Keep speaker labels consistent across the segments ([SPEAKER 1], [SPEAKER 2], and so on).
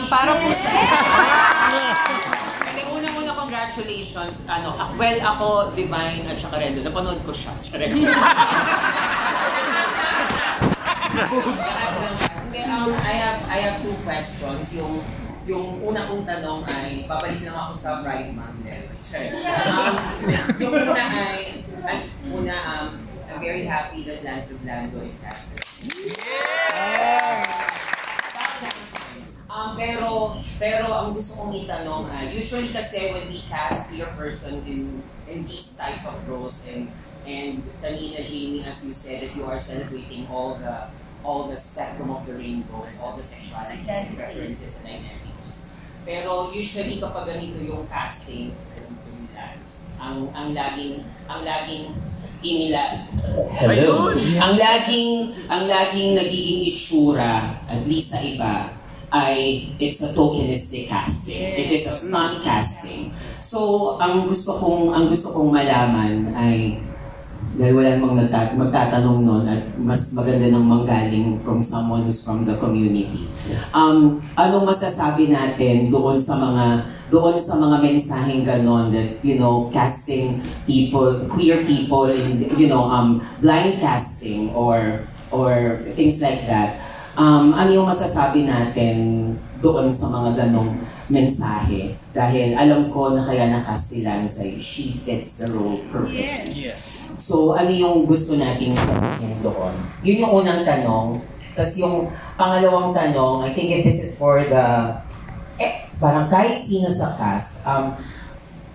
[SPEAKER 1] Para po sa... Una-una, congratulations. Well, ako, Divine, at saka Rendo. Napanood ko siya. I have two questions. Yung una kong tanong ay, babalik lang ako sa Bride Month. Yung una ay, I'm very happy that Lance Blanco is casted. Pero ang gusto kong itanong, usually kasi when we cast your person in these types of roles, and kanina, Jamie, as you said, that you are celebrating all the spectrum of the rainbows, all the sexualities, preferences, and identities. Pero usually kapag ganito yung casting, ang laging nagiging itsura, at least sa iba, ay it's a tokenistic casting. It is a stunt casting. So ang gusto kong malaman ay, dahil wala namang magtatanong nun at mas maganda nang manggaling from someone who's from the community. Anong masasabi natin doon sa mga mensaheng ganon that, casting people, queer people in, blind casting or things like that. Ano yung masasabi natin doon sa mga ganong mensahe? Dahil alam ko na kaya na-cast sila na she fits the role perfectly. Yes. So, ano yung gusto nating sabihin doon? Yun yung unang tanong. Tapos yung pangalawang tanong, I think this is for the, parang kahit sino sa cast,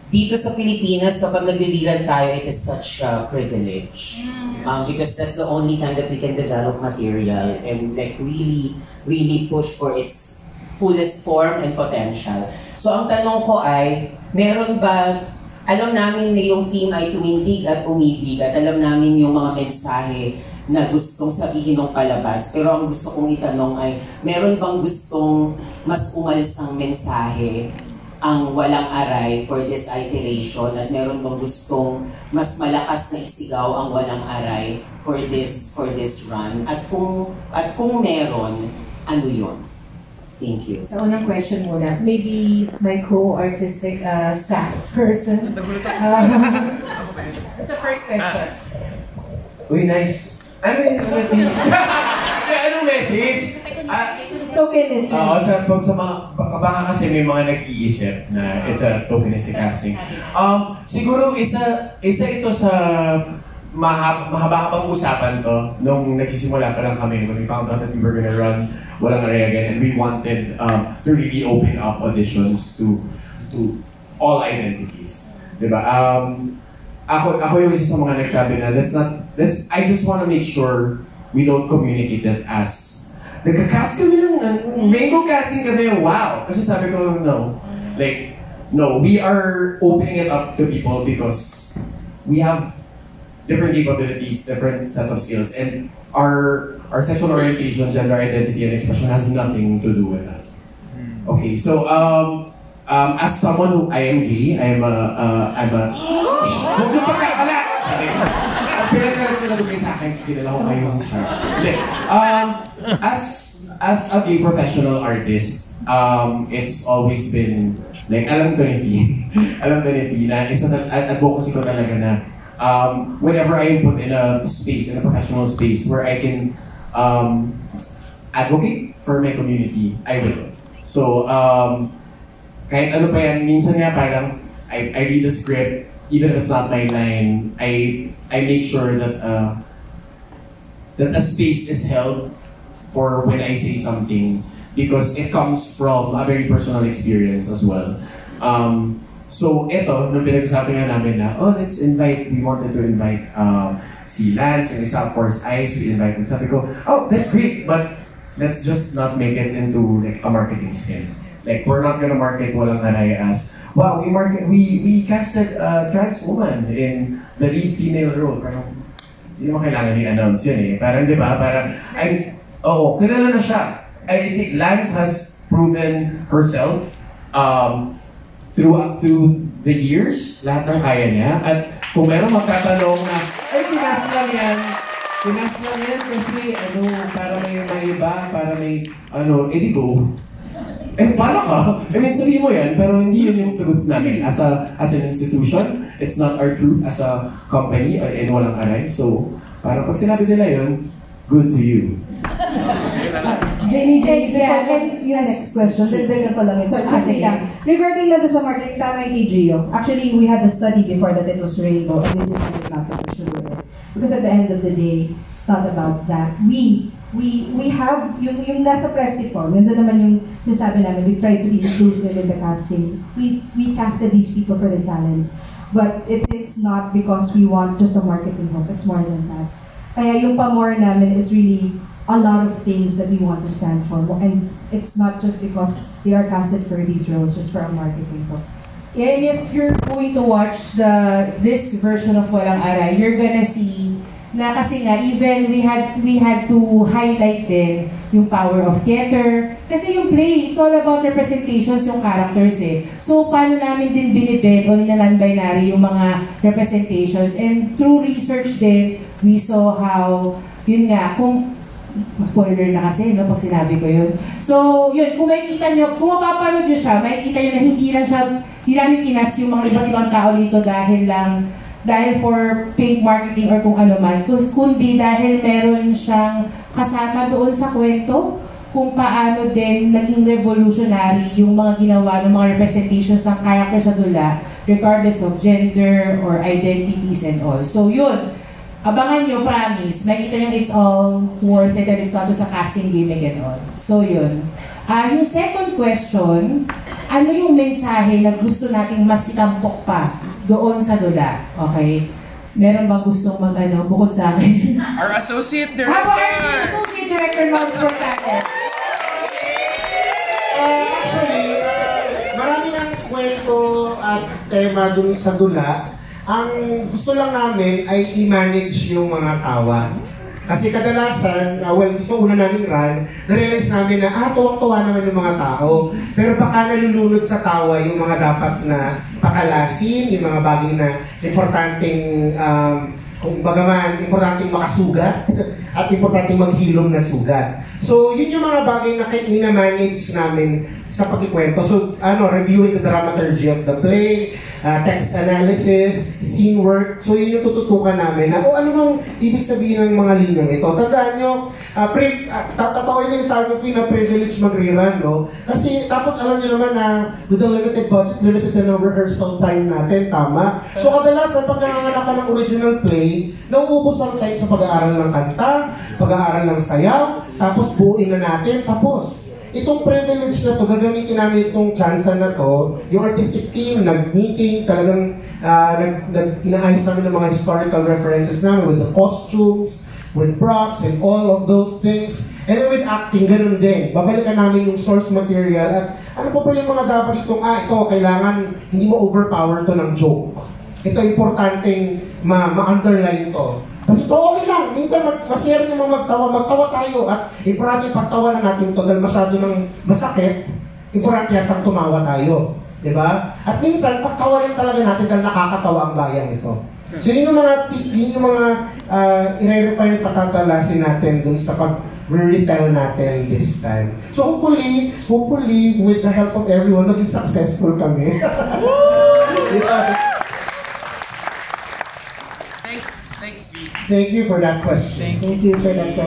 [SPEAKER 1] dito sa Pilipinas, kapag nagbibilan tayo, it is such a privilege. Because that's the only time that we can develop material and like really push for its fullest form and potential. So ang tanong ko ay, meron ba, alam namin na yung theme ay tumindig at umibig at alam namin yung mga mensahe na gustong sabihin ng palabas, pero ang gusto kong itanong ay, meron bang gustong mas umalsang mensahe ang walang aray for this iteration at meron bang gustong mas malakas na isigaw ang walang aray for this run? At kung meron, ano yun? Thank you.
[SPEAKER 2] Sa unang question muna, maybe my co-artistic staff person. That's the first question.
[SPEAKER 3] Uy, nice. Anong message?
[SPEAKER 2] Tokenism.
[SPEAKER 3] Baka kasi may mga nag-iisip na it's a tokenistic casting. Siguro isa ito sa mahaba-habang usapan to nung nagsisimula pa lang kami when we found out that we were gonna run Walang Aray again, and we wanted to really open up auditions to all identities. Diba? Ako yung isa sa mga nagsabi na I just want to make sure we don't communicate that as nagka-cast kami ng rainbow casting kami, wow! Kasi sabi ko, no. We are opening it up to people because we have different capabilities, different set of skills, and our sexual orientation, gender identity, and expression has nothing to do with that. Okay, so as someone who I am gay, I'm a huwag na pagkakala! Ang pinagkaroon nila kayo sa akin, kinala ko kayong char. As a gay professional artist, it's always been like alam to ni Fee na isa advocacy ko talaga na whenever I put in a space, in a professional space where I can advocate for my community, I will. So kahit ano pa yan, minsan nga parang I read a script, even if it's not my line, I make sure that that a space is held for when I say something, because it comes from a very personal experience as well. So ito, nung pinag-usapan nga namin na, we wanted to invite si Lance, yung isa, of course, Ice, we invited. Sabi ko, that's great, but let's just not make it into like a marketing scheme. Like, we're not gonna market Walang Aray as, wow, we casted a trans woman in the lead female role. Parang, hindi naman kailangan i-announce yun eh. Parang, di ba? Parang, kilala na siya. I think Lance has proven herself through the years, lahat ng kaya niya. At kung meron magtatanong na, kinas lang yan kasi para may iba para may, edi go. Para ka. I mean, sabihin mo yan, pero hindi yun yung truth namin. As an institution, it's not our truth as a company, and walang aray. So, parang pag sinabi nila yun, good to you.
[SPEAKER 4] Jenny, before yung next question, dagdagan ko lang yun. So, kasi regarding lang sa marketing, tama yung kay Gio. Actually, we had a study before that it was rainbow, and we decided not to pursue it. Because at the end of the day, it's not about that. We have, yung nasa press report, nandun naman yung sinasabi namin, we tried to be inclusive in the casting. We casted these people for their talents. But it is not because we want just a marketing hook, it's more than that. Kaya yung pa-more namin is really a lot of things that we want to stand for. And it's not just because they are casted for these roles, just for a marketing hook.
[SPEAKER 2] Yeah, and if you're going to watch this version of Walang Aray, you're gonna see na kasi nga, even we had to highlight din yung power of theater. Kasi yung play, it's all about representations, yung characters eh. So, paano namin din binibed o non-binary yung mga representations. And through research din, we saw how, yun nga, kung spoiler na kasi, no, pag sinabi ko yun. So, yun, kung makikita nyo, kung mapapanood nyo siya, makikita nyo na hindi namin kinas yung mga iba't ibang tao dito dahil for paid marketing or kung ano man, kundi dahil meron siyang kasama doon sa kwento kung paano din naging revolutionary yung mga ginawa ng mga representations ng character sa dula, regardless of gender or identities and all. So yun, abangan nyo, promise, makikita yung it's all worth it and it's not just a casting gimmick and all. So yun. Yung second question, ano yung mensahe na gusto nating mas itampok pa doon sa dula? Okay? Meron bang gustong bukod sa akin?
[SPEAKER 5] Our Associate Director!
[SPEAKER 2] Our Associate Director, Max Fortates.
[SPEAKER 6] Actually, marami ng kwento at tema dun sa dula. Ang gusto lang namin ay i-manage yung mga tawa. Kasi kadalasan, so una naming run, na-realize namin na, tuwang-tuwa naman yung mga tao. Pero baka nalulunod sa tawa yung mga dapat na pakalasin, yung mga bagay na importanteng, kung bagaman, importanteng makasugat at importanteng maghilom na sugat. So, yun yung mga bagay na minamanage namin sa pagkikwento. So, reviewing the dramaturgy of the play, text analysis, scene work. So, yun yung tututukan namin na, ano bang ibig sabihin ng mga linyang ito? Tandaan nyo, totoo yun sa Army na privilege mag-rerun, no? Kasi, tapos alam nyo naman na with the limited budget, limited na rehearsal time natin, tama? So, kadalasan, pag nanganganak ka ng original play, nauubos ang time sa pag-aaral ng kanta, pag-aaral ng sayaw, tapos buuin na natin, tapos. Itong privilege na to, gagamitin namin itong chance na to, yung artistic team, nag-meeting, talagang inaayos namin ng mga historical references namin with the costumes, with props, and all of those things. And then with acting, ganun din. Babalikan namin yung source material at ano pa ba yung mga dapat itong, ito, kailangan hindi mo overpower to ng joke. Ito, importanteng ma-underline ito. Kasi ito, okay lang. Minsan, masaya rin naman magtawa tayo. At importante pagtawa na natin ito dahil masyado ng masakit, importante yatang tumawa tayo. Diba? At minsan, pagtawa rin talaga natin dahil nakakatawa ang bayang ito. So yun yung mga i-refine at patatalasin natin dun sa pag-retell natin this time. So hopefully, with the help of everyone, maging successful kami.
[SPEAKER 5] Thanks, V.
[SPEAKER 6] Thank you for that question.
[SPEAKER 4] Thank you for that question.